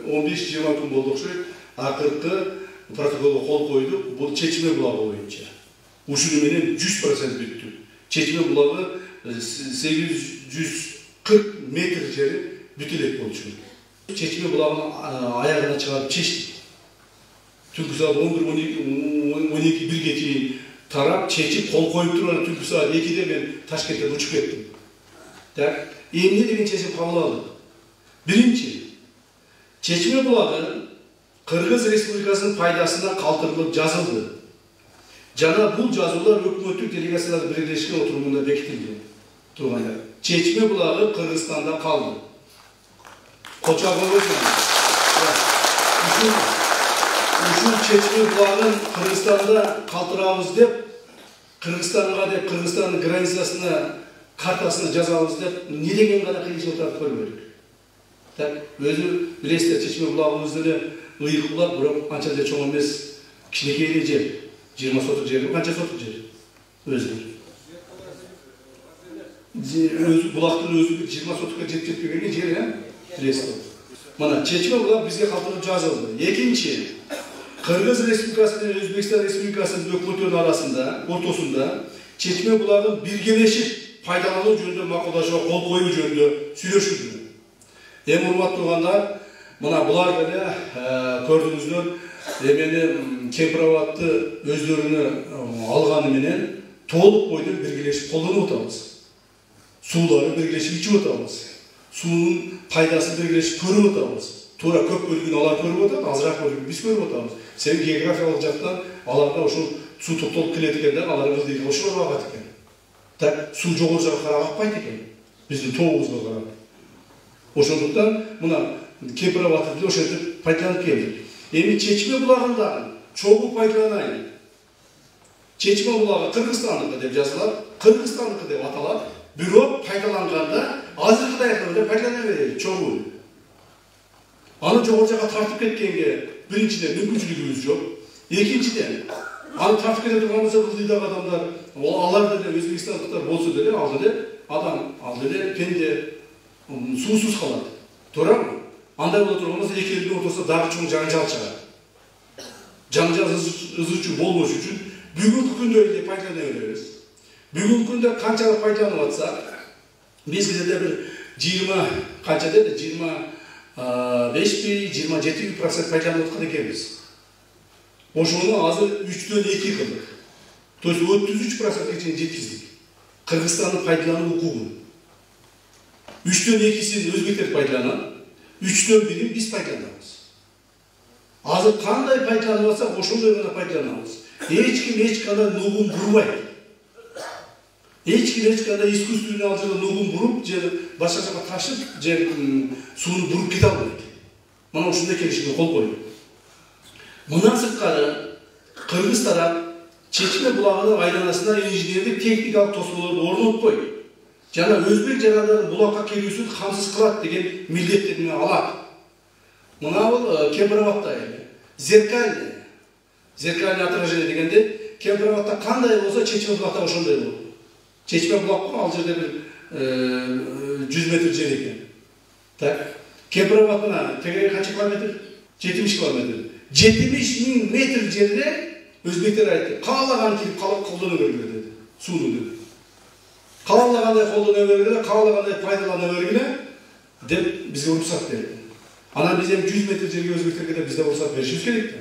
15-20 күн болду окшойт. Акыркы протоколго кол койду. Бул Чечме булагы боюнча. Ушуну менен 100% бүттү. Чечме булагы 840 метр жери бүтүлөт болчу. Чечме булагынын аягына чыгарып чечти. Түнкү саат 11-12-1ге чейин тарап, чечип, кол коюп турган түнкү саат 2-де мен Ташкенттен учуп кеттим. Так, эмне деген чечим кабыл алдык? Биринчи, Чечме булагы Кыргыз Республикасынын пайдасына калтырылып жазылды. Жана бул жазуулар өкмөттүк делегациялар бирдешкен отурумунда бекитилди. Турганда Чечме булагы Кыргызстанда калды. Кочагыбыз ушул Чечме булагын Кыргызстанда калтырабыз деп, Кыргызстандын границасына картасына жазабыз деп, не деген гана кыйынчылык тартып көрбөдүк. Так, өзү билесиздер, Чечме булагыбыз деле ыйык булак, бирок анча да чоң эмес, кичинекей жер. 20 соток жер, канча соток жер? Өзү. Булактын өзү 20 сотокко жетпеген жер, билесиздер. Мына Чечме булак бизге калтырып жазылды. Экинчи, Кыргыз Республикасы менен Өзбекстан Республикасынын өкмөттөрүнүн арасында, ортосунда Чечме булагын биргелешип пайдалануу жөнүндө макулдашууга кол коюу жөнүндө сүйлөшүлдү. Эми урматтуу туугандар, мына булар деле көрдүңүздөр, эмени кемпирабадты өздөрүнө алганы менен толук бойдон биргелешип колдонуп атабыз. Сууларды биргелешип ичип атабыз. Суунун пайдасын биргелешип көрүп атабыз. Туура көп бөлүгүн алар көрүп атат, азыраак бөлүгүн биз көрүп атабыз. Себеби географиялык жактан аларда ошол суу топтолуп келет экен да, алар бизди ошол багат экен. Так, суу жогору жакка карап акпайт экен. Биздин тообузга карап. Ошондуктан мына кемпирабадты ошентип пайдаланып келдик. Эми Чечме булагында чогуу пайдаланайын. Чечме булагы Кыргызстандыкы деп жазылат, Кыргызстандыкы деп аталат. Бирок пайдаланганда азыркыдай кылып пайдалана берели, чогуу. Аны жогору жакка тартып кеткенге биринчиден мүмкүнчүлүгүбүз жок. Экинчиден, аны тартып кете турган болсо ылдыйдагы адамдар, алар деле өзбекстандыктар болсо деле, ал деле адам, ал деле пенде суусуз калат. Туурабы? Андай боло турган болсо эки элдин ортосунда дагы чоң жаңжал чыгат. Жаңжал ызычуу болбош үчүн бүгүнкү күндө эле пайдалана беребиз. Бүгүнкү күндө канчалык пайдаланып атсак, биз деле бир 20 канча деди, 25-27% пайдаланып аткан экенбиз. Ошону азыр 3-дөн 2 кылдык. То есть 33%га чейин жеткиздик. Кыргызстандын пайдалануу укугун. 3-дөн 2-син өзбектер пайдаланат, 3-дөн 1-ин биз пайдаланабыз. Азыр кандай пайдаланып атсак, ошондой гана пайдаланабыз. Эч ким кандай нугун бурбайт. Эч ким кандай искусственный алжыгы нугун буруп, же башка жака ташып, же сууну буруп кете албайт. Мына ушундай келишимге кол коюп. Мындан сырткары Кыргыз тарап Чечме булагынын айланасына инженерлик техникалык тосмолорду орнотпойт. Жана өзбек жарандарын булакка келүүсүн камсыз кылат деген милдеттерин алат. Мына бул Кемпирабадта зеркальный отражение дегенде, Кемпирабадта кандай болсо Чечме булакта ошондой болот. Чечме булак ал жерде бир 100 метр жер экен. Так, Кемпирабад мына тегереги канча километр? 70 километр. 70.000 метр жерде өзбектер айтты, каалаган кирип колдоно бергиле деди. Сууну деди. Каалагандай колдоно бергиле, каалагандай пайдалана бергиле деп бизге уруксат берди. Анан биз эми 100 метр жерге өзбектерге де бизде уруксат беришибиз керек.